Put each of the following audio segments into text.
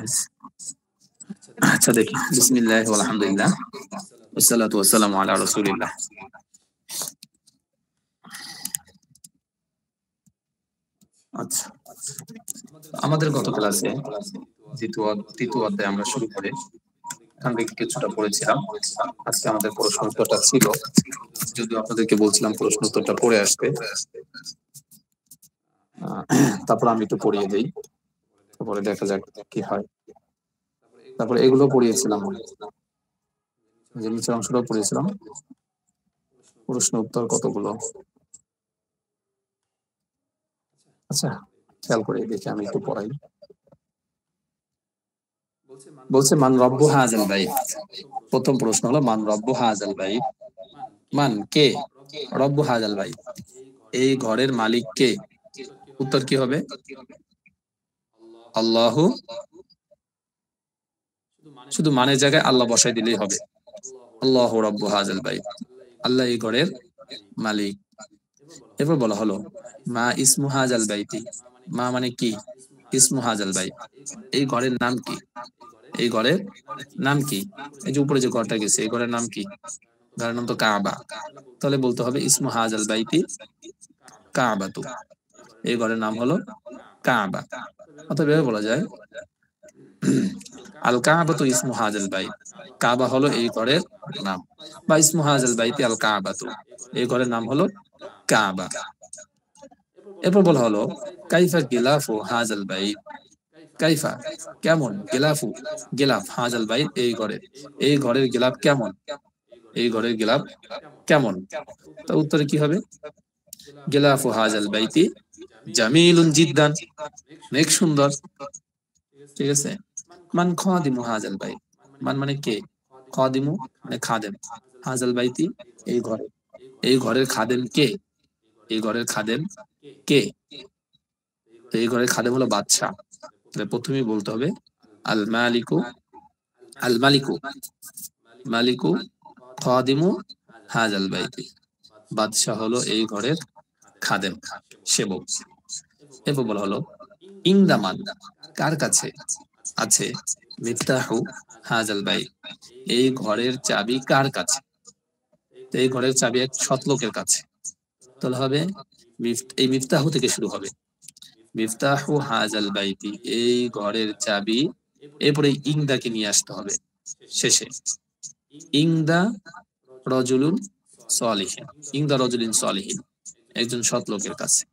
হয়েছে। আচ্ছা দেখি, বিসমিল্লাহ আলহামদুলিল্লাহ ওয়াসসালাতু ওয়াসসালামু আলা রাসূলিল্লাহ। আচ্ছা, আমাদের গত ক্লাসে তৃতীয় অধ্যায় আমরা শুরু করে এখান থেকে কিছুটা পড়েছিলাম। আজকে আমাদের প্রশ্ন উত্তরটা ছিল, যদিও আপনাদেরকে বলছিলাম প্রশ্ন উত্তরটা পড়ে আসবে। তারপর আমি একটু পড়িয়ে দিই, তারপরে দেখা যাক কি হয়। তারপরে এগুলো পড়িয়েছিলাম, যে নিচের অংশটাও পড়িয়েছিলাম। প্রশ্ন উত্তর কতগুলো, আচ্ছা খেয়াল করে দেখি, আমি একটু পড়াই। বলছে মান রব্বু হাযাল বাইত। প্রথম প্রশ্ন হলো মান রব্বু হাযাল বাইত। মান কে, রব্বু হাযাল বাইত এই ঘরের মালিক কে? উত্তর কি হবে? আল্লাহু, শুধু মানের জায়গায় আল্লাহ বসাই দিলেই হবে। আল্লাহু রব্বু হাযাল বাইত, আল্লাহ এই ঘরের মালিক। এরপর বলা হলো মা ইসমু হাযাল বাইতি। মা মানে কি? ইসমু হাযাল বাইত, এই ঘরের নাম কি? এই ঘরের নাম কি? এই যে উপরে যে ঘরটা গেছে, এই ঘরের নাম কি? ঘরের নাম তো কাবা, তাহলে বলতে হবে ইসমু হাযাল বাইতি কাবাতু, এই ঘরের নাম হলো কাবা। অতএব এভাবে বলা যায় আল কাবাতু ইসমু হাযাল বাইত, কাবা হলো এই ঘরের নাম, বা ইসমু হাযাল বাইতি আল কাবাতু, এই ঘরের নাম হলো কাবা। এরপর বলা হলো কাইফা গিলাফু হাযাল বাইত। কাইফা কেমন, গিলাফু গিলাফ, হাযাল বাইত এই ঘরের, এই ঘরের গিলাফ কেমন? এই ঘরের গিলাফ কেমন? তো উত্তরে কি হবে? গিলাফু হাযাল বাইতি জামিলুন জিদ্দান, অনেক সুন্দর। ঠিক আছে। মান খাদিমু হাযাল বাইত। মান মানে কে, খাদিমু মানে খাদেম, হাযাল বাইতি এই ঘরে, এই ঘরের খাদেম কে? এই ঘরের খাদেম কে? এই ঘরের খাদেম হলো বাদশা। তাহলে প্রথমেই বলতে হবে আল মালিকু, আল মালিকু, মালিকু খাদিমু হাযাল বাইতি, বাদশা হলো এই ঘরের খাদেম, সেবক। এরপর বলা হলো ইনদামান, কার কাছে আছে? মিফতাহু হাযাল বাইত, এই ঘরের চাবি কার কাছে? এই ঘরের চাবি এক সৎ লোকের কাছে। তাহলে হবে এই মিফতাহু থেকে শুরু হবে, মিফতাহু হাযাল বাইতি, এই ঘরের চাবি। এরপরে ইংদাকে নিয়ে আসতে হবে শেষে, ইংদা রজুলুন সালিহিন, ইংদা রজুলিন সালিহিন, একজন সৎ লোকের কাছে,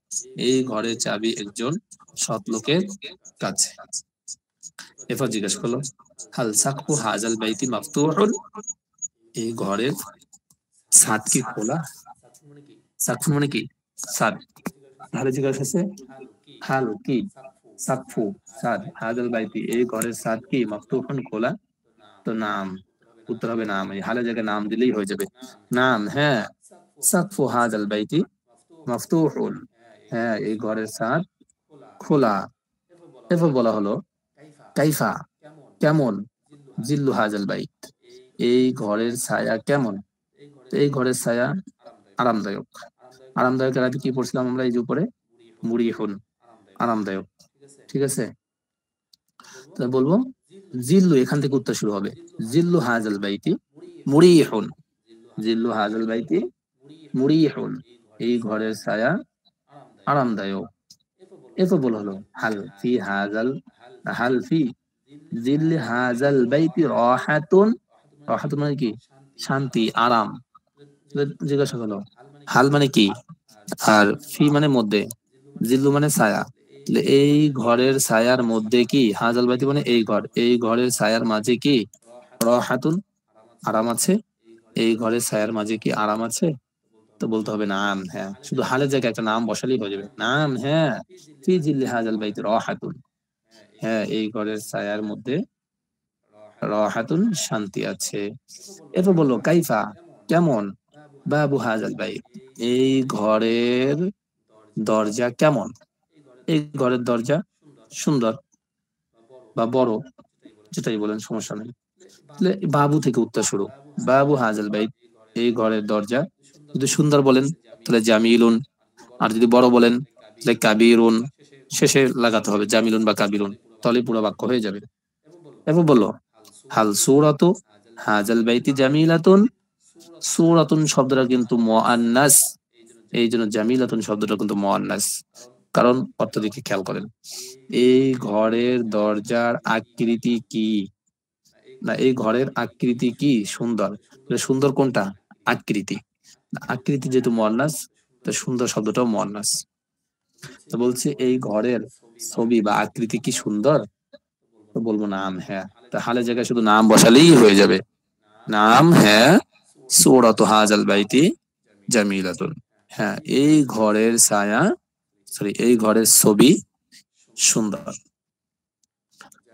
এই ঘরের চাবি একজন সৎ লোকের কাছে। এরপর জিজ্ঞেস করলো হাল সাকফু হাযাল বাইতি মাফতুহুন, এই ঘরের ছাদ কি খোলা? সাকফু মানে কি? ছাদ। তাহলে জিজ্ঞাসা আছে হাল কি সাকফু ছাদ, হাযাল বাইতি এই ঘরের ছাদ কি মাফতুহুন খোলা? তো নাম, উত্তর হবে নাম। এই হালের জায়গায় নাম দিলেই হয়ে যাবে। নাম, হ্যাঁ, সাকফু হাযাল বাইতি মাফতুহুন, হ্যাঁ এই ঘরের ছাদ খোলা। এরপর বলা হলো কাইফা কেমন, জিল্লু হাযাল বাইত, এই ঘরের ছায়া কেমন? এই ঘরের ছায়া আরামদায়ক। আরামদায়ক এর আগে কি পড়ছিলাম আমরা? এই যে উপরে মুরিহুন, আরামদায়ক। ঠিক আছে, তাহলে বলবো জিল্লু, এখান থেকে উত্তর শুরু হবে, জিল্লু হাযাল বাইতি মুরিহুন, জিল্লু হাযাল বাইতি মুরিহুন, এই ঘরের ছায়া আরামদায়ক। এরপর বলা হলো হাল ফি হাযাল, হাল ফি জিল্লি হাযাল বাইতি রাহাতুন, রাহাতুন মানে কি? শান্তি, আরাম। জিজ্ঞাসা হলো হাল মানে কি, আর ফি মানে মধ্যে, জিল্লু মানে ছায়া, এই ঘরের ছায়ার মধ্যে কি, হাযাল বাইতি মানে এই ঘর, এই ঘরের ছায়ার মাঝে কি রাহাতুন আরাম আছে? এই ঘরের ছায়ার মাঝে কি আরাম আছে? তো বলতে হবে নাম, হ্যাঁ, শুধু হালের জায়গায় একটা নাম বসালেই হয়ে যাবে, নাম, হ্যাঁ, ফি জিল্লি হাযাল বাইতি রাহাতুন, হ্যাঁ এই ঘরের ছায়ার মধ্যে রাহাতুন শান্তি আছে। এরপর বললো কাইফা কেমন, বাবু হাযাল বাইত, এই ঘরের দরজা কেমন? এই ঘরের দরজা সুন্দর বা বড়, যেটাই বলেন সমস্যা নেই। তাহলে বাবু থেকে উত্তর শুরু, বাবু হাযাল বাইত, এই ঘরের দরজা। যদি সুন্দর বলেন তাহলে জামিলুন, আর যদি বড় বলেন তাহলে কাবিরুন, শেষে লাগাতে হবে জামিলুন বা কাবিরুন, তাহলে পুরো বাক্য হয়ে যাবে। এরপর বললো হাল সূরাতু হাজাল বাইতি জামিলাতুন। সূরাতুন শব্দটা কিন্তু মুআন্নাস, এই জন্য জামিলাতুন শব্দটা কিন্তু মুআন্নাস। কারণ অর্থ দিকে খেয়াল করেন, এই ঘরের দরজার আকৃতি কি, না এই ঘরের আকৃতি কি সুন্দর, সুন্দর কোনটা, আকৃতি। আকৃতি যেহেতু মুআন্নাস, তো সুন্দর শব্দটাও মুআন্নাস। তো বলছে এই ঘরের ছবি বা আকৃতি কি সুন্দর, তো বলবো নাম হ্যাঁ। তা হালের জায়গায় শুধু নাম বসালেই হয়ে যাবে, নাম হ্যাঁ সূরাতু হাজাল বাইতি জামিলাতুন। হ্যাঁ এই ঘরের ছায়া, সরি এই ঘরের ছবি সুন্দর।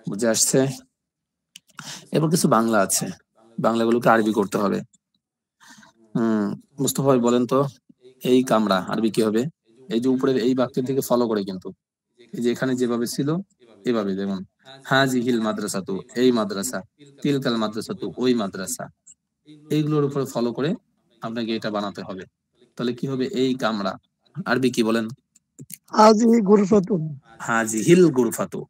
বুঝে আসছে? এবার কিছু বাংলা আছে, বাংলাগুলোকে আরবি করতে হবে। মুস্তফা ভাই বলেন তো, এই কামরা আরবি কি হবে? এই যে উপরের এই বাক্যের দিকে ফলো করে, কিন্তু এই যে এখানে যেভাবে ছিল এভাবে, যেমন হাজিহিল মাদ্রাসাতু এই মাদ্রাসা, তিলকাল মাদ্রাসাতু ওই মাদ্রাসা, এইগুলোর উপরে ফলো করে আপনাকে এটা বানাতে হবে। তাহলে কি হবে? এই কামরা আরবি কি বলেন? হাজিহি গুরফাতুন। হাজিহিল গুরফাতু,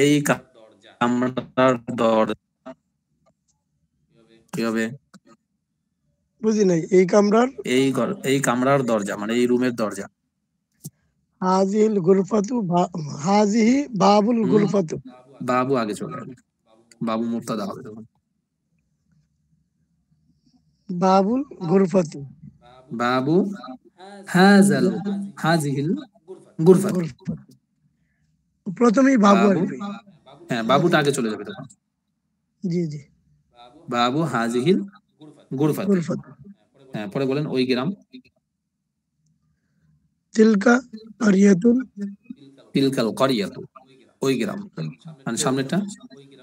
এই কামরার দরজা কি হবে? বুঝি নাই। এই কামরার, এই কামরার দরজা মানে এই রুমের দরজা। হাজিহিল গুরফাতু, হাজিহি বাবুল গুরফাতু। বাবু আগে চলে আসবে, বাবু মুবতাদা হবে তখন। বাবুল গুরফাতু, বাবু হাজাল হাজিহিল গুরফাতু। প্রথমেই বাবু বাবু, আসবে। হ্যাঁ বাবুটা আগে চলে যাবে তখন। জি জি। বাবু হাজিহিল গুরফাতু। গুরফাতু। হ্যাঁ পরে বলেন ওই গ্রাম। তিলকা কারিয়াতুন। তিলকাল করিয়াতু, ওই গ্রাম, মানে সামনেটা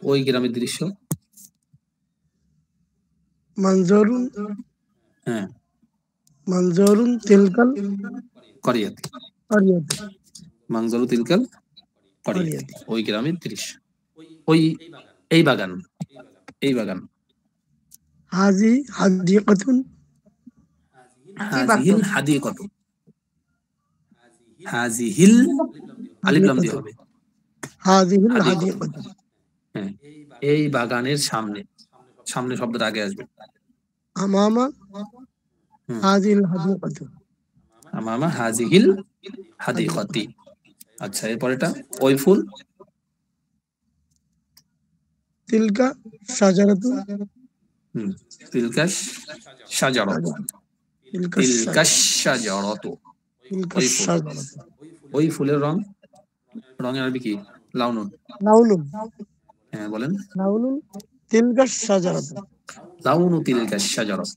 ওই গ্রামের দৃশ্য। মানজরুন, হ্যাঁ মানজরুন তিলকাল করিয়াত, কারিয়াতু। মাংজারু তিলকাল করিয়াত, কারিয়াতু। ওই গ্রামের দৃশ্য। ওই এই বাগান, এই বাগান। হাজি হাদিকাতুন। হাজিহিল হাদিকাতু, হাজিহিল আলিফ লাম দিয়ে হবে। হাজিহিল হাদিকাতু, হাদিকাতু। হ্যাঁ এই বাগানের সামনে, সামনে শব্দটা আগে আসবে। আমামা হাজিহিল হাদিকাতু। আমামা হাজিহিল হাদিকাতি। আচ্ছা এরপরেটা ওই ফুল। তিলকা শাজারাতুন। তিলকাশ শাজারাতু, তিলকা তিলকাশ শাজারাতুন। শাজারাতু, তিলকা ওই ফুল। শাজারাতুন। ওই ফুলের রং, রঙের আরবি কি? লাউনুন। লাউলুন। হ্যাঁ বলেন। লাউলুন তিলকা শাজারাতুন। লাউনু তিলকাশ শাজারাত,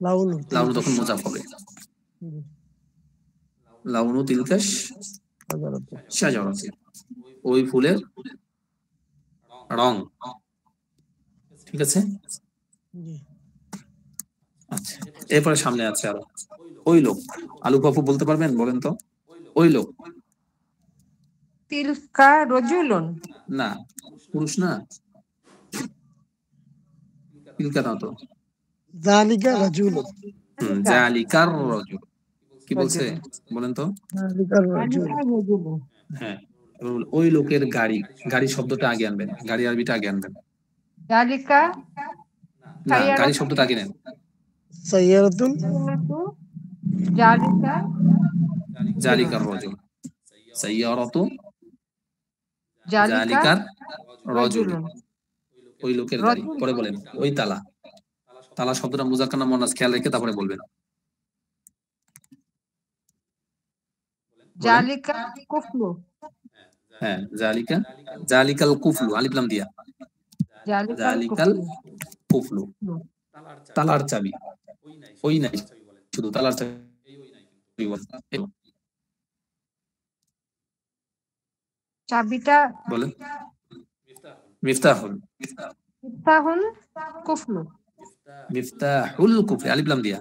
লাউলু লাউনু তিলকা তখন মোজাফ হবে। লাউনু তিলকাশ শাজারাতুন। শাজারাত, ওই ফুলের রং। ঠিক আছে? জি। আচ্ছা এরপরে সামনে আছে আরো, ওই লোক। আলু পাপু বলতে পারবেন? বলেন তো ওই লোক। তিলকা রজুলুন। না পুরুষ না, তিলকা না তো। যালিকা রাজুলুন। জালিকার রাজুল, কি বলছে বলেন তো? যালিকা রাজুল। হ্যাঁ ওই লোকের গাড়ি, গাড়ি শব্দটা আগে আনবেন, গাড়ি আরবিটা আগে আনবেন। জালিকা না গাড়ি শব্দটা আগে নেন। সাইয়ারাতুন। জালিকা জালিকার রজুল, সাইয়ারাতু জালিকা জালিকার রজুল, রজুলুন। ওই লোকের গাড়ি। পরে বলেন ওই তালা। তালা শব্দটা মুজাক্কার না মুয়ান্নাস খেয়াল রেখে তারপরে বলবেন। জালিকা কুফলু। হ্যাঁ জালিকা, জালিকাল কুফলু আলিফ লাম দিয়া, জালিকাল কুফলু, তালার চাবি। ওই নাই শুধু তালার চাবি বলেন। চাবিটা বলেন মিফতাহুল, মিফতাহুল কুফলু। মিফতাহুল কুফলি আলিফ লাম দিয়া,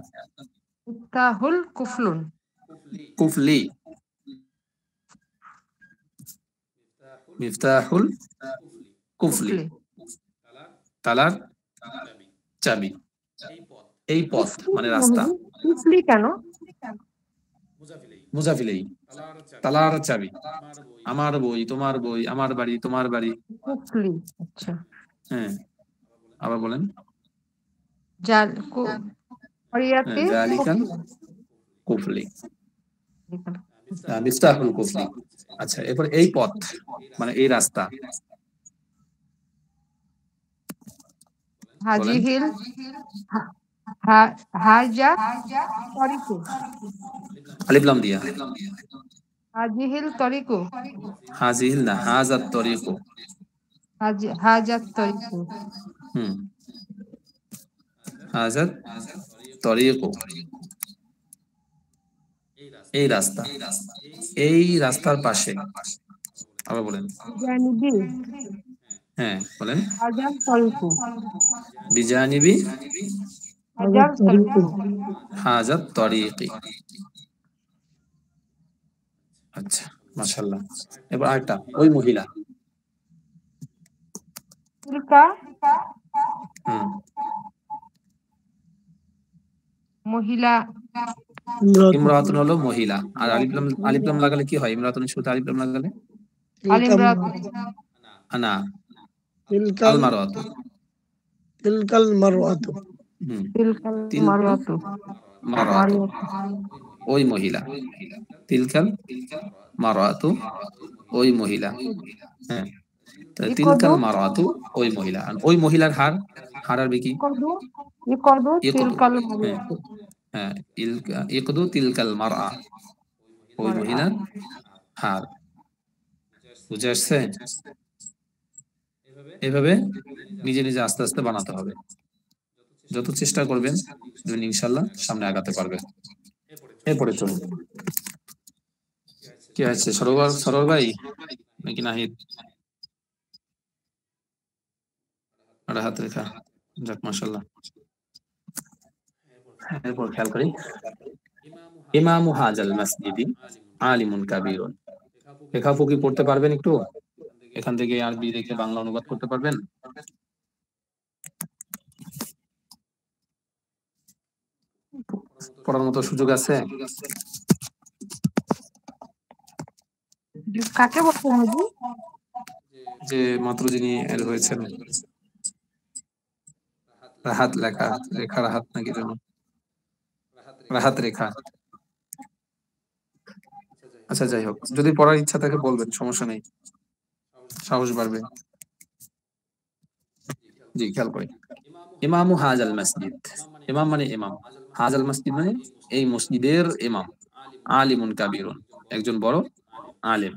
মিফতাহুল কুফলুন। কুফলি, মিফতাহুল কুফলি, তালার চাবি। এই পথ মানে রাস্তা। কুফলি কেন? মুজাফ ইলাইহি, তালার চাবি, আমার বই, তোমার বই, আমার বাড়ি, তোমার বাড়ি। কুফলি। আচ্ছা। হ্যাঁ, আবার বলেন। জাল হ্যাঁ, করিয়াতে জালিকাল কুফলি, মিফতাহুল কুফলি। আচ্ছা, এরপর এই পথ মানে এই রাস্তা, বলেন। হাজিহিল হাজা তরিকু। আলিফ লাম দিয়া, হাজিহিল তরিকু। হাজিহিল না, হাজাত তরিকু। হাজাত তরিকু। হুম, হাজাত তরিকু, এই রাস্তা, এই রাস্তার পাশে। আবার বলেন। জানিবি হ্যাঁ, বলেন। হাজার তরিকু। বিজানিবি হাজার তরিকু। হাজাত তরিকি। আচ্ছা, মাশাআল্লাহ। এবার আরেকটা, ওই মহিলা। তিলকা হুম, মহিলা। ইমরাতুন হলো মহিলা, আর আলিফ লাম লাগালে কি হয়? ইমরাতুনের শুরুতে আলিফ লাম লাগালে আলিমরাত আনা, তিলকাল আল মারওয়াতু। তিলকাল মারওয়াতু। হুম, তিলকাল তিলকা মারওয়াতু। মারওয়াতু, ওই মহিলা। তিলকাল মারওয়াতু, ওই মহিলা। হ্যাঁ, তাহলে তিলকাল ইকদু মারওয়াতু, ওই মহিলা। আর ওই মহিলার হার, হার আসবে কি? ইকদু ইকদু ইকদু। তিলকাল হ্যাঁ, মারওয়াতু। হ্যাঁ, ইকদু তিলকাল মারআ, ওই মারআ। মহিলার হার। বুঝে আসছে? এভাবে নিজে নিজে আস্তে আস্তে বানাতে হবে। যত চেষ্টা করবেন দেখবেন ইনশাল্লাহ সামনে আগাতে পারবেন। এরপরে চলুন, কি হয়েছে? সরোবর ভাই নাকি নাহিদ? একটা হাত রেখা, যাক মাশাল্লাহ। এরপর খেয়াল করি, ইমামু হাজাল মসজিদি আলিমুন কাবীরুন। লেখাপকি পড়তে পারবেন একটু? এখান থেকে আরবি দেখে বাংলা অনুবাদ করতে পারবেন? পড়ার মতো সুযোগ আছে? কাকে বলতে হবে? যে মাত্র যিনি এর হয়েছেন, রাহাত লেখা, রেখা রাহাত নাকি যেন, রাহাত রেখা। আচ্ছা, যাই হোক, যদি পড়ার ইচ্ছা থাকে বলবেন, সমস্যা নেই, সাহস বাড়বে। জি, খেয়াল করি, ইমামু হাজাল মসজিদ, ইমাম মানে ইমাম, হাজাল মসজিদ মানে এই মসজিদের ইমাম, আলিমুন কাবীরুন, একজন বড় আলেম।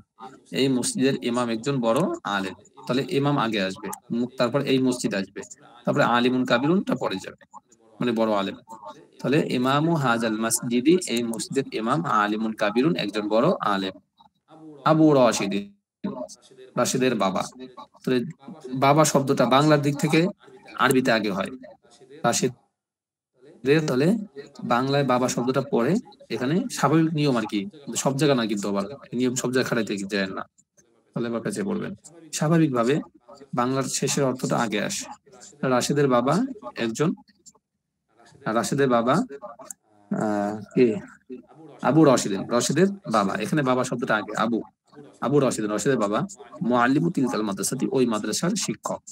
এই মসজিদের ইমাম একজন বড় আলেম। তাহলে ইমাম আগে আসবে, তারপর এই মসজিদ আসবে, তারপরে আলিমুন কাবীরুনটা পরে যাবে, মানে বড় আলেম। তাহলে ইমামু হাজাল মসজিদি, এই মসজিদের ইমাম, আলিমুন কাবীরুন, একজন বড় আলেম। আবু রাশিদিন, রাশিদের বাবা। তাহলে বাবা শব্দটা বাংলার দিক থেকে আরবিতে আগে হয় রাশিদের, তাহলে বাংলায় বাবা শব্দটা পরে এখানে স্বাভাবিক নিয়ম আর কি, সব জায়গা না কিন্তু, আবার নিয়ম সব জায়গায় খাটাইতে যায় না, তাহলে আবার কাছে পড়বেন। স্বাভাবিকভাবে বাংলার শেষের অর্থটা আগে আসে। রাশিদের বাবা একজন, রাশিদের বাবা কে? আবু রশিদিন, রশিদের বাবা। এখানে বাবা শব্দটা আগে, আবু, আবু রশিদিন, রশিদের বাবা। মুআল্লিমু তিলকাল মাদ্রাসাতি, ওই মাদ্রাসার শিক্ষক।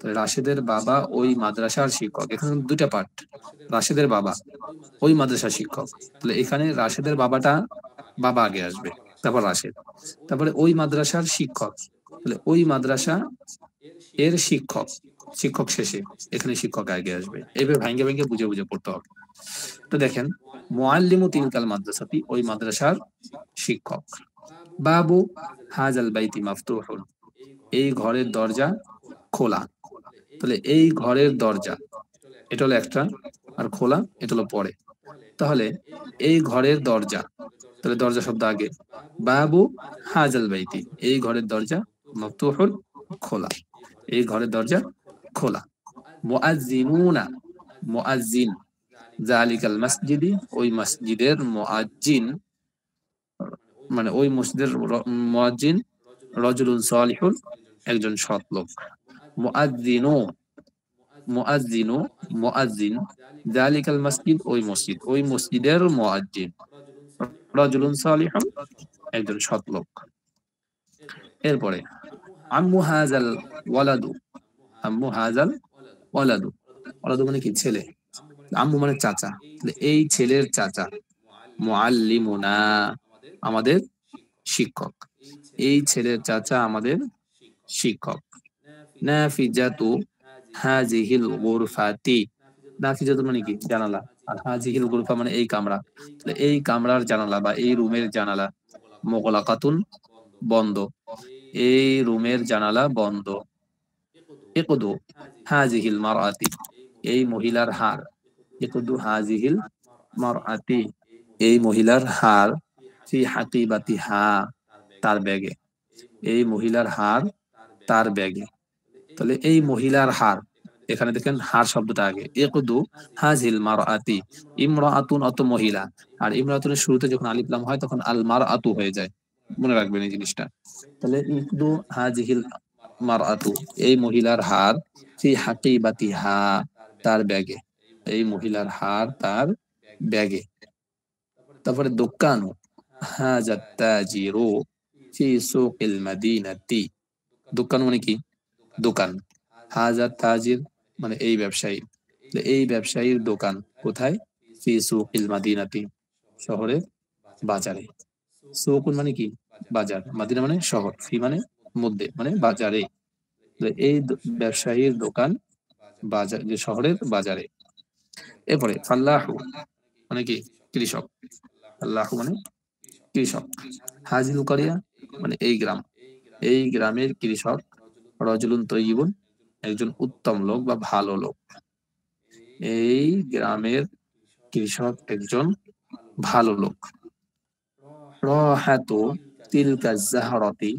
তো রাশিদের বাবা ওই মাদ্রাসার শিক্ষক, এখানে দুইটা পার্ট, রাশিদের বাবা ওই মাদ্রাসার শিক্ষক। তাহলে এখানে রাশিদের বাবাটা, বাবা আগে আসবে, তারপর রাশিদ, তারপরে ওই মাদ্রাসার শিক্ষক। তাহলে ওই মাদ্রাসা এর শিক্ষক, শিক্ষক শেষে, এখানে শিক্ষক আগে আসবে। এইভাবে ভাঙ্গে ভাঙ্গে বুঝে বুঝে পড়তে হবে। তো দেখেন, মুআল্লিমু তিলকাল মাদ্রাসাতি, ওই মাদ্রাসার শিক্ষক। বাবু হাজাল বাইতি মাফতুহুন, এই ঘরের দরজা খোলা। তাহলে এই ঘরের দরজা, এটা হলো একটা, আর খোলা এটা হলো পরে। তাহলে এই ঘরের দরজা, তাহলে দরজা শব্দ আগে। বাবু হাজাল বাইতি, এই ঘরের দরজা, মাফতুহুন খোলা, এই ঘরের দরজা খোলা। মুআজ্জিনুনা, মুআজ্জিন, জালিকাল মসজিদি, ওই মসজিদের মুআজ্জিন, মানে ওই মসজিদের মুআজ্জিন, রাজুলুন সালিহুন, একজন সৎ লোক। মুআজ্জিনু, মুআজ্জিনু, মুআজ্জিন, জালিকাল মসজিদ, ওই মসজিদ, ওই মসজিদের মুআজ্জিন, রাজুলুন সালিহুন, একজন সৎ লোক। এরপরে আম্মু হাযাল ওয়ালাদু, আম্মু হাযাল ওয়ালাদু, ওয়ালাদু মানে কি ছেলে, আম্মু মানে চাচা, তাহলে এই ছেলের চাচা। মুআল্লিমুনা, আমাদের শিক্ষক, এই ছেলের চাচা আমাদের শিক্ষক। নাফিজাতু হাযিহিল গুরফাতি, নাফিজাতু মানে কি জানালা, আর হাযিহিল গুরফা মানে এই কামরা, তাহলে এই কামরার জানালা বা এই রুমের জানালা। মুগলাকাতুন, বন্ধ, এই রুমের জানালা বন্ধ। ইকদু হাযিহিল মারআতি, এই মহিলার হার। ইকদু হাযিহিল মারআতি, এই মহিলার হার। ফি হাকিবাতিহা, তার ব্যাগে, এই মহিলার হার তার ব্যাগে। তাহলে এই মহিলার হার, এখানে দেখেন হার শব্দটা আগে। ইকদু হাযিল মারআতি, ইমরাআতুন অত মহিলা, আর ইমরাআতুনের শুরুতে যখন আলিফ লাম হয় তখন আল মারআতু হয়ে যায়, মনে রাখবেন এই জিনিসটা। তাহলে ইকদু হাযিহিল মারআতু, এই মহিলার হার। ফি হাকিবাতিহা, তার ব্যাগে, এই মহিলার হার তার ব্যাগে। তারপরে দোকানু হাযাত তাজিরু ফি সুকিল মাদিনাতি, দোকান মানে কি দোকান, হাজার তাজির মানে এই ব্যবসায়ী, এই ব্যবসায়ীর দোকান কোথায়? ফি সুকিল মাদিনাতি, শহরের বাজারে। সুকুন মানে কি বাজার, মাদিনা মানে শহর, ফি মানে মধ্যে মানে বাজারে। এই ব্যবসায়ীর দোকান বাজার, যে শহরের বাজারে। এরপরে ফাল্লাহু মানে কি কৃষক, ফাল্লাহু মানে কৃষক। হাজিল করিয়া মানে এই গ্রাম, এই গ্রামের কৃষক। রজুলুন তয়্যিবুন, একজন উত্তম লোক বা ভালো লোক, এই গ্রামের কৃষক একজন ভালো লোক। রাহাতু তিলকা জাহরাতি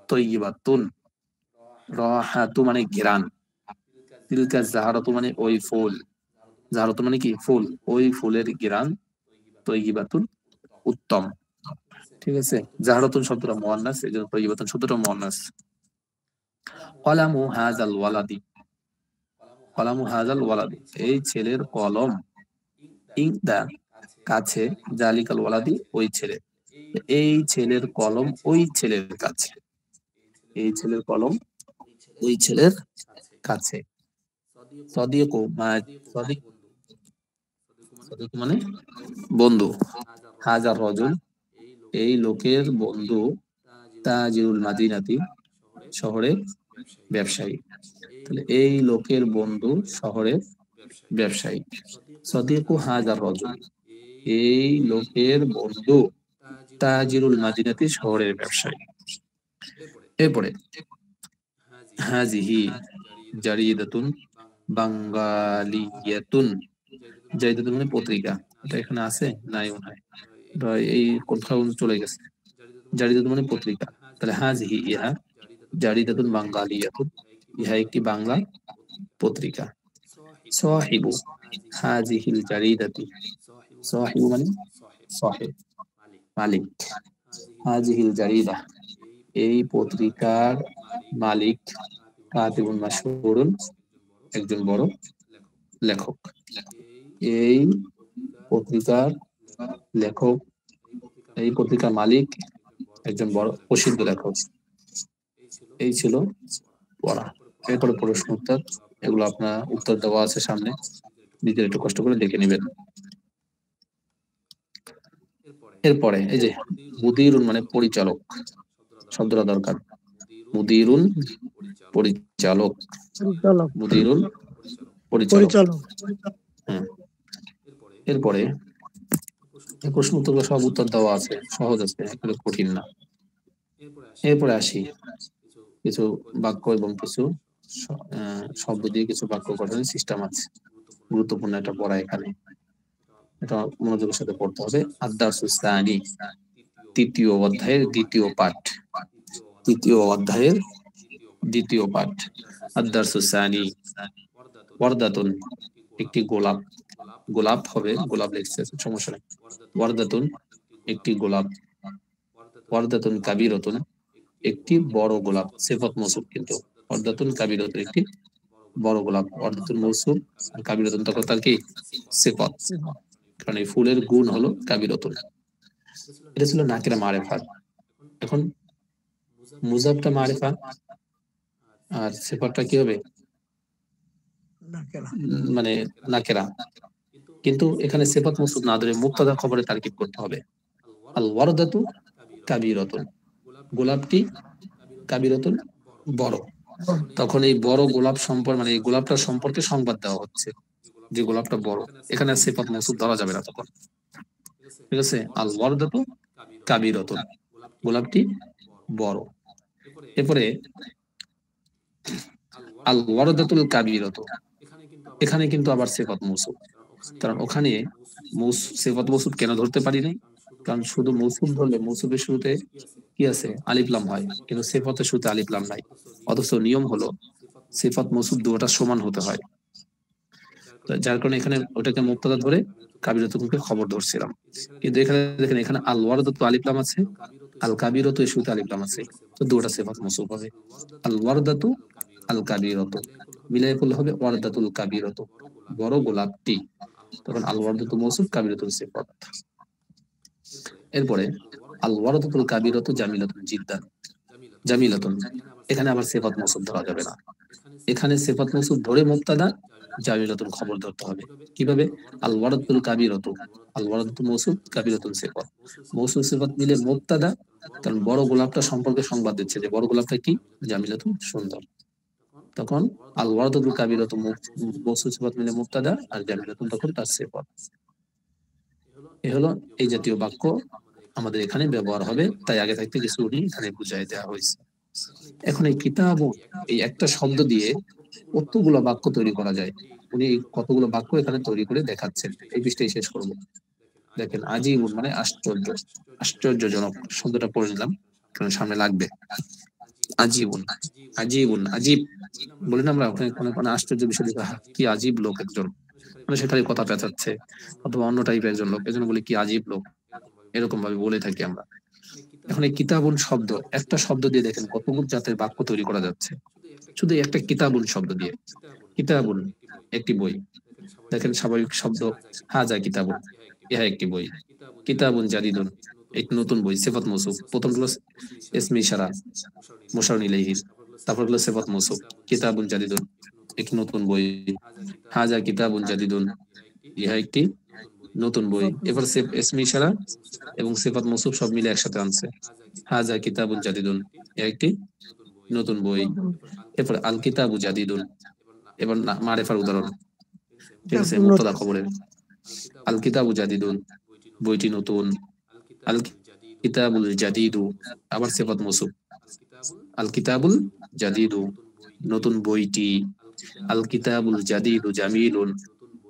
তয়্যিবাতুন, রাহাতু মানে ঘ্রাণ, তিলকা জাহরাতু মানে ওই ফুল, জাহরাতু মানে কি ফুল, ওই ফুলের ঘ্রাণ। তয়্যিবাতুন উত্তম, ঠিক আছে। জাহরাতুন শব্দটা মুয়ান্নাস, এই জন্য তয়্যিবাতুন শব্দটা মুয়ান্নাস। কলামু হাযাল ওয়ালাদি, কলামু হাযাল ওয়ালাদি, এই ছেলের কলম। ইনদা কাছে, জালিকাল ওয়ালাদি ওই ছেলে, এই ছেলের কলম ওই ছেলের কাছে, এই ছেলের কলম ওই ছেলের কাছে। সদিকু সদিক, সদিক মানে বন্ধু। হাজার রজুল, এই লোকের বন্ধু। তাজিরুল মাদিনাতি, শহরের ব্যবসায়ী, তাহলে এই লোকের বন্ধু শহরের ব্যবসায়ী। সদিকু হাজার রজুল, এই লোকের বন্ধু। তাজিরুল মাদিনাতি, শহরের ব্যবসায়ী। এরপরে হাজিহি জারিদাতুন বাঙ্গালিয়াতুন, জারিদাতুন মানে পত্রিকা, এটা এখানে আছে নাই মনে হয়, এই কোথাও চলে গেছে। জারিদাতুন মানে পত্রিকা, তাহলে হাজিহি ইহা, জারিদাতুন বাঙ্গালিয়াতুন, ইহা একটি বাংলা পত্রিকা। সাহিবু হাজিহিল জারিদাতি, সাহিবু মানে সাহেব, মালিক। হাজিহিল জারিদা, এই পত্রিকার মালিক। কাতিবুন মাশহুরুন, একজন বড় লেখক, এই পত্রিকার লেখক, এই পত্রিকার মালিক একজন বড় প্রসিদ্ধ লেখক। এই ছিল পড়া। এরপরে প্রশ্ন উত্তর, এগুলো আপনার উত্তর দেওয়া আছে সামনে, নিজের একটু কষ্ট করে দেখে নেবেন। এরপরে এই যে মুদিরুন মানে পরিচালক, শব্দটা দরকার। মুদিরুন পরিচালক, পরিচালক, মুদিরুন পরিচালক। পরিচালক। হ্যাঁ, এরপরে এই প্রশ্ন উত্তরগুলো সব উত্তর দেওয়া আছে, সহজ আছে, এগুলো কঠিন না। এরপরে আসি কিছু বাক্য এবং কিছু শব্দ দিয়ে কিছু বাক্য গঠনের সিস্টেম আছে, গুরুত্বপূর্ণ একটা পড়া এখানে, এটা মনোযোগের সাথে পড়তে হবে। আদ-দারসুস সানি, তৃতীয় অধ্যায়ের দ্বিতীয় পাঠ, তৃতীয় অধ্যায়ের দ্বিতীয় পাঠ। আদ-দারসুস সানি, ওয়ারদাতুন একটি গোলাপ, গোলাপ হবে, গোলাপ লিখছে সমস্যা নেই। ওয়ারদাতুন একটি গোলাপ। ওয়ারদাতুন কাবীরাতুন একটি বড় গোলাপ, সিফাত মৌসুফ কিন্তু। ওয়ারদাতুন কাবীরাতুন একটি বড় গোলাপ, ওয়ারদাতুন মৌসুফ আর কাবীরাতুন তখন তার কি সিফাত, কারণ এই ফুলের গুণ হলো কাবীরাতুন। এটা ছিল নাকিরা মারিফা। এখন মুজাফটা মারিফা আর সিফাতটা কি হবে? নাকেরা। মানে নাকিরা। কিন্তু এখানে সিফাত মৌসুফ না ধরে মুবতাদা খবরে তারকিব করতে হবে। আল ওয়ারদাতু কাবীরাতুন, গোলাপটি কাবীরাতুন বড়। তখন এই বড় গোলাপ সম্পর্কে মানে এই গোলাপটার সম্পর্কে সংবাদ দেওয়া হচ্ছে যে গোলাপটা বড়। এখানে সিফাত মৌসুফ ধরা যাবে না তখন, ঠিক আছে? আল ওয়ারদাতু কাবীরাতুন, গোলাপটি বড়। এরপরে আল ওয়ারদাতুল কাবীরাতু, এখানে কিন্তু আবার সিফাত মৌসুফ, কারণ ওখানে সিফাত মৌসুফ কেন ধরতে পারি নাই? কারণ শুধু মৌসুফ ধরলে মৌসুফের শুরুতে কি আছে? আলিফ লাম হয়, কিন্তু সিফাতের শুরুতে আলিফ লাম নাই। অথচ নিয়ম হলো সিফাত মৌসুফ দুটোটা সমান হতে হয়। যার কারণে এখানে ওটাকে মুবতাদা ধরে কাবীরাতুকে খবর ধরছিলাম। কিন্তু এখানে দেখেন, এখানে আল ওয়ারদাতু আলিফ লাম আছে, আল কাবীরাতু এর শুরুতে আলিফ লাম আছে, তো দুটোটা সিফাত মৌসুফ হবে। আল ওয়ারদাতু আল কাবীরাতু মিলাই করলে হবে ওয়ারদাতুল কাবীরাতু, বড় গোলাপটি। তখন আল ওয়ারদাতু মৌসুফ, কাবীরাতুল সিফাত। এরপরে আল ওয়ারদাতুল কাবীরাতু জামিলাতুন জিদ্দান, জামিলাতুন, এখানে আবার সিফাত মৌসুফ ধরা যাবে না। এখানে সিফাত মৌসুফ ধরে মুবতাদা, জামিলাতুন খবর ধরতে হবে। কিভাবে? আল ওয়ারদাতুল কাবীরাতু, আল ওয়ারদাতু মৌসুফ, কাবীরাতুন সিফাত। মৌসুফ সিফাত মিলে মুবতাদা, কারণ বড় গোলাপটা সম্পর্কে সংবাদ দিচ্ছে যে বড় গোলাপটা কি? জামিলাতুন, সুন্দর। তখন আল ওয়ারদাতুল কাবীরাতু মৌসুফ সিফাত মিলে মুবতাদা, আর জামিলাতুন তখন তার সিফাত। এ হলো এই জাতীয় বাক্য আমাদের এখানে ব্যবহার হবে, তাই আগে থাকতে কিছু এখানে বুঝাই দেওয়া হয়েছে। এখন এই কিতাব, এই একটা শব্দ দিয়ে কতগুলো বাক্য তৈরি করা যায়, উনি কতগুলো বাক্য এখানে তৈরি করে দেখাচ্ছেন। এই বিষয়টাই শেষ করব। দেখেন, আজীবন মানে আশ্চর্য, আশ্চর্যজনক শব্দটা পড়ে নিলাম কারণ সামনে লাগবে। আজীবন, আজীবন, আজীব বলি না আমরা, ওখানে আশ্চর্য বিষয় দেখা, কি আজীব লোক একজন, মানে সেখানে কথা পেঁচাচ্ছে, অথবা অন্য টাইপের একজন লোক, এজন্য বলি কি আজীব লোক, এরকম ভাবে বলে থাকি আমরা। এখন এই কিতাবুন শব্দ, একটা শব্দ দিয়ে দেখেন কতগুলো জাতের বাক্য তৈরি করা যাচ্ছে শুধু একটা কিতাবুন শব্দ দিয়ে। কিতাবুন একটি বই, দেখেন স্বাভাবিক শব্দ, হাজা কিতাবুন, ইহা একটি বই। কিতাবুন জাদিদুন, এক নতুন বই, সিফাত মৌসুফ। প্রথম হলো ইসমে ইশারা মুশারুন ইলাইহি, তারপর হলো সিফাত মৌসুফ। কিতাবুন জাদিদুন, এক নতুন বই। হাজা কিতাবুন জাদিদুন, ইহা একটি নতুন বই। এবার ইসমে ইশারা এবং সিফাত মৌসুফ সব মিলে একসাথে আনছে। হাজা কিতাবুন জাদিদুন, ইহা একটি নতুন বই। এরপর আল কিতাবু জাদিদুন, এবার মারিফার উদাহরণ, ঠিক আছে? মুবতাদা খবরের আল কিতাবু জাদিদুন, বইটি নতুন। আল কিতাবুল জাদিদু, আবার সিফাত মৌসুফ, আল কিতাবুল জাদিদু, নতুন বইটি। আল কিতাবুল জাদিদু জামিলুন,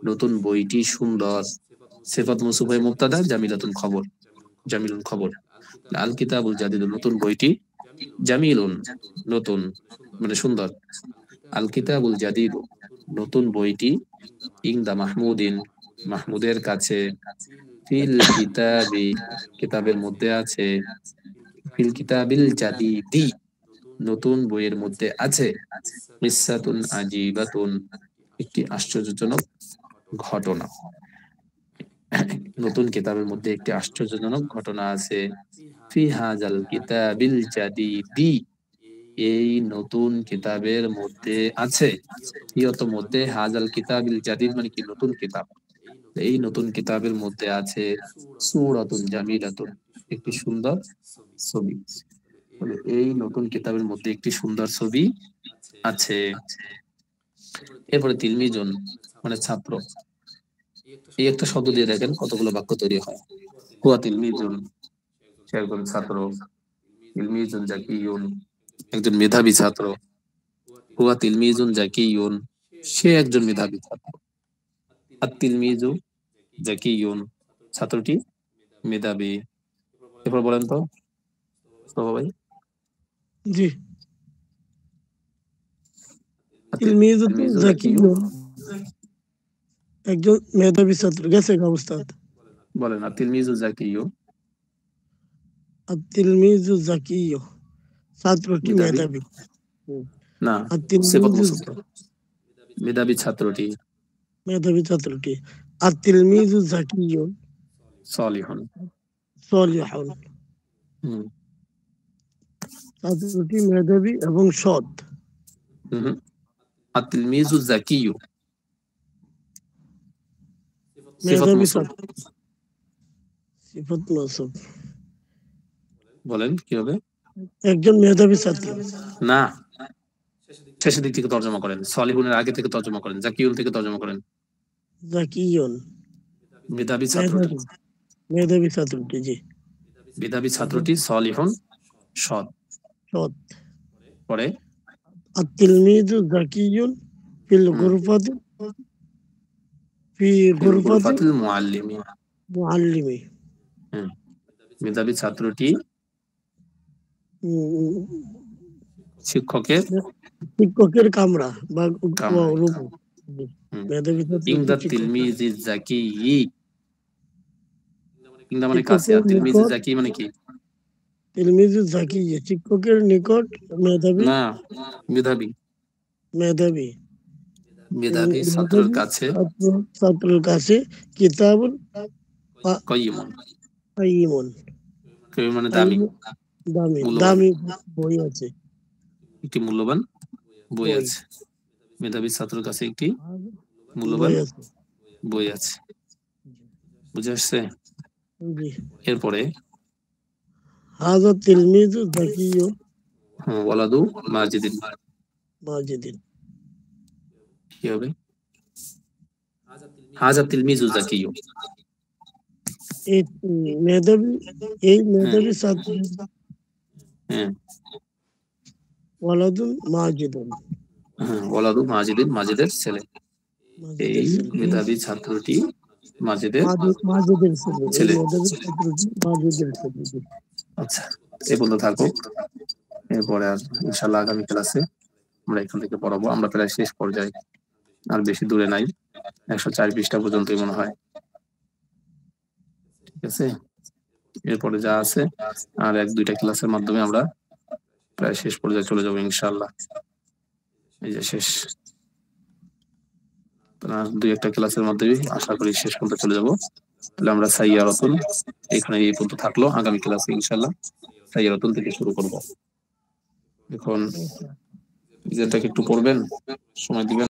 নতুন বইটি সুন্দর। সিফাত মৌসুফ হয়ে মুবতাদা, জামিলাতুন খবর, জামিলুন খবর। আল কিতাবুল জাদিদু, নতুন বইটি, জামিলুন নতুন মানে সুন্দর। আল কিতাবুল জাদিদু, নতুন বইটি, ইনদা মাহমুদিন, মাহমুদের কাছে। ফিল কিতাবি, কিতাবের মধ্যে আছে। ফিল কিতাবিল জাদিদি, নতুন বইয়ের মধ্যে আছে। কিসসাতুন আজীবাতুন, একটি আশ্চর্যজনক ঘটনা। নতুন কিতাবের মধ্যে একটি আশ্চর্যজনক ঘটনা আছে। ফি হাজাল কিতাবিল জাদিদি, এই নতুন কিতাবের মধ্যে আছে। ইয়ত মধ্যে, হাজাল কিতাবিল জাদিদ মানে কি? নতুন কিতাব। এই নতুন কিতাবের মধ্যে আছে সূরাতুন জামিলাতুন, একটি সুন্দর ছবি। এই নতুন কিতাবের মধ্যে একটি সুন্দর ছবি আছে। এরপরে তিলমিজুন মানে ছাত্র, এই একটা শব্দ দিয়ে দেখেন কতগুলো বাক্য তৈরি হয়। হুয়া তিলমিজুন, সে একজন ছাত্র। তিলমিজুন জাকিয়ুন, একজন মেধাবী ছাত্র। হুয়া তিলমিজুন জাকিয়ুন, সে একজন মেধাবী ছাত্র। আর তিলমিজু জাকিয়ুন, ছাত্রটি মেধাবী। এরপর বলেন তো ভাই। জি, তিলমিজু জাকিয়ুন, একজন মেধাবী ছাত্র। গেছে উস্তাদ? বলেন আর তিলমিজু জাকিয়ু, আর তিলমিজু জাকিয়ু, ছাত্রটি মেধাবী। না, আর সিফাত তিলমিজু, মৌসুফ, মেধাবী ছাত্রটি, মেধাবী ছাত্রটি। আর তিলমিজু জাকিয়ুন সালিহুন, সলিহুন, হুম ছাত্রটি মেধাবী এবং সৎ। হুম আত-তিলমিজু যাকিয়্যু সিফাত মেধাবী মাওসুফ। ছাত্র, সিফাত মাওসুফ। বলেন কি হবে? একজন মেধাবী ছাত্র। না, শেষের দিক থেকে তর্জমা করেন, সলিহুনের আগে থেকে তর্জমা করেন, জাকিউল থেকে তর্জমা করেন। জাকিয়ুন, মেধাবী ছাত্রটি, মেধাবী, মেধাবী ছাত্রটি, জি। মেধাবী ছাত্রটি সলিহুন সৎ। সৎ। পরে আত-তিলমিজু যাকিয়ুন ফিল হুম গুরফাতি, ফি ফিল গুরফাতি গুরফাতিল মুআল্লিমি। মুআল্লিমি। হুম মেধাবী ছাত্রটি উম, শিক্ষকের শিক্ষকের কামরা বা কামরায়। রূপ। হুম মেধাবী ছাত্রটি ইনদা শিক্ষক, তিলমিজি যাকিয়্যি। ইনদা মানে কাছে, শিক্ষকের আর তিলমিজি নিকট, যাকি মানে কি? তিলমিজু যাকিয়্যি শিক্ষকের নিকট মেধাবী, না, মেধাবী, মেধাবী মেধাবী ছাত্রের মেধাবী কাছে ছাত্র, ছাত্রের কাছে কিতাবুন কয়িমুন। কাইয়িমুন, কয়িম মানে দামি, কাইয়িম দামি, মূল্যবান, দামি বই আছে, একটি মূল্যবান বই বই, আছে। মেধাবী ছাত্রের কাছে একটি মূল্যবান বই আছে। বই আছে। বুঝে আসছে? জি। এরপরে হাযা তিলমিজু যাকিয়্যু ওয়ালাদু মাজিদিন মাজিদিন। কি হবে? হাজা তিলমিজু যাকিয়্যু। এই মেধাবী, এই হ্যাঁ মেধাবী ছাত্র হ্যাঁ ওয়ালাদুন মাজিদুন, ওয়ালাদু মাজিদিন, মাজিদের ছেলে। মাজিদের এই ছেলে। মেধাবী ছাত্রটি মাজিদের মাজিদের ছেলে, এই ছেলে। মেধাবী ছাত্রটি মাজিদের ছেলে, জি। আচ্ছা, এই পর্যন্ত থাকুক। এরপরে আর ইনশাল্লাহ আগামী ক্লাসে আমরা এখান থেকে পড়াবো। আমরা প্রায় শেষ পর্যায়ে, আর বেশি দূরে নাই, 104 পৃষ্ঠা পর্যন্তই মনে হয়। ঠিক আছে, এরপরে যা আছে আর 1-2টা ক্লাসের মাধ্যমে আমরা প্রায় শেষ পর্যায়ে চলে যাবো ইনশাল্লাহ। এই যে শেষ, আর 2-1টা ক্লাসের মধ্যেই আশা করি শেষ পর্যন্ত চলে যাব। তাহলে আমরা সাইয়ারাতুন এখানে এই পর্যন্ত থাকলো। আগামী ক্লাসে ইনশাল্লাহ সাইয়ারাতুন থেকে শুরু করব। এখন যেটাকে একটু পড়বেন, সময় দিবেন।